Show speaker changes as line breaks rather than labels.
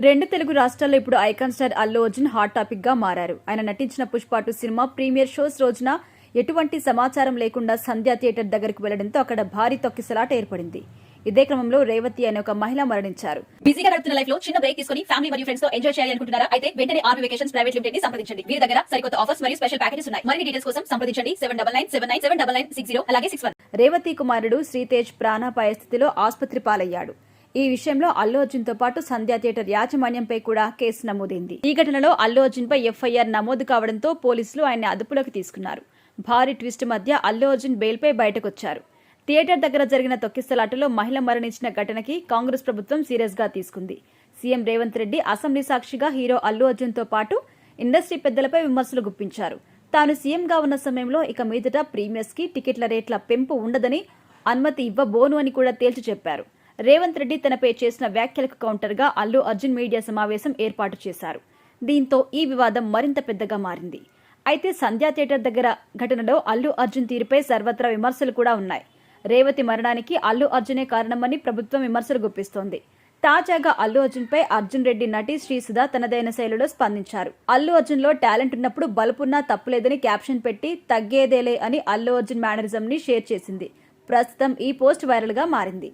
రెండు తెలుగు రాష్ట్రాల్లో ఇప్పుడు icon star Allu Arjun hot topic గా మారారు. ఆయన నటించిన పుష్ప 2 సినిమా ప్రీమియర్ షోస్ రోజున ఎటువంటి సమాచారం లేకుండా సంధ్య థియేటర్ దగ్గరకు వెళ్లడంతో అక్కడ భారీ తొక్కిసలాట ఏర్పడింది. ఇదే క్రమంలో రేవతి అనే ఒక మహిళ మరణించారు.
బిజీగా గడుపుతున్న లైఫ్ లో చిన్న బ్రేక్ తీసుకుని ఫ్యామిలీ మరియు ఫ్రెండ్స్ తో ఎంజాయ్ చేయాలి అనుకుంటున్నారా? అయితే వెంటనే ఆర్మీ వెకేషన్స్ ప్రైవేట్ లిమిటెడ్ ని సంప్రదించండి. వీరి దగ్గర సరికొత్త ఆఫర్స్ మరియు స్పెషల్ ప్యాకేజెస్ ఉన్నాయి. మరిన్ని డీటెయిల్స్ కోసం సంప్రదించండి 7997979960 అలాగే 61.
రేవతి కుమారుడు శ్రీతేజ్ ప్రాణాపాయ స్థితిలో ఆసుపత్రి పాలయ్యాడు. ఈ విషయంలో అల్లు అర్జున్ తో పాటు సంధ్య థియేటర్ యాజమాన్యంపై కూడా కేసు నమోదైంది. ఈ ఘటనలో అల్లు అర్జున్ పై ఎఫ్ఐఆర్ నమోదు కావడంతో పోలీసులు ఆయన్ని అదుపులోకి తీసుకున్నారు. భారీ ట్విస్ట్ మధ్య అల్లు అర్జున్ బెయిల్పై బయటకొచ్చారు. థియేటర్ దగ్గర జరిగిన తొక్కిసలాటలో మహిళ మరణించిన ఘటనకి కాంగ్రెస్ ప్రభుత్వం సీరియస్ గా తీసుకుంది. సీఎం రేవంత్ రెడ్డి అసెంబ్లీ సాక్షిగా హీరో అల్లు అర్జున్ తో పాటు ఇండస్ట్రీ పెద్దలపై విమర్శలు గుప్పించారు. తాను సీఎంగా ఉన్న సమయంలో ఇక మీదట ప్రీమియర్స్ కి టికెట్ల రేట్ల పెంపు ఉండదని, అనుమతి ఇవ్వబోను అని కూడా తేల్చి చెప్పారు. రేవంత్ రెడ్డి తనపై చేసిన వ్యాఖ్యలకు కౌంటర్ గా అల్లు అర్జున్ మీడియా సమావేశం ఏర్పాటు చేశారు. దీంతో ఈ వివాదం మరింత పెద్దగా మారింది. అయితే సంధ్యా థియేటర్ దగ్గర ఘటనలో అల్లు అర్జున్ తీరుపై సర్వత్రా విమర్శలు కూడా ఉన్నాయి. రేవతి మరణానికి అల్లు అర్జునే కారణమని ప్రభుత్వం విమర్శలు గుప్పిస్తోంది. తాజాగా అల్లు అర్జున్ పై అర్జున్ రెడ్డి నటి శ్రీసుధ తనదైన శైలిలో స్పందించారు. అల్లు అర్జున్ లో టాలెంట్ ఉన్నప్పుడు బలుపున్నా తప్పులేదని క్యాప్షన్ పెట్టి తగ్గేదేలే అని అల్లు అర్జున్ మేనరిజం ని షేర్ చేసింది. ప్రస్తుతం ఈ పోస్ట్ వైరల్ గా మారింది.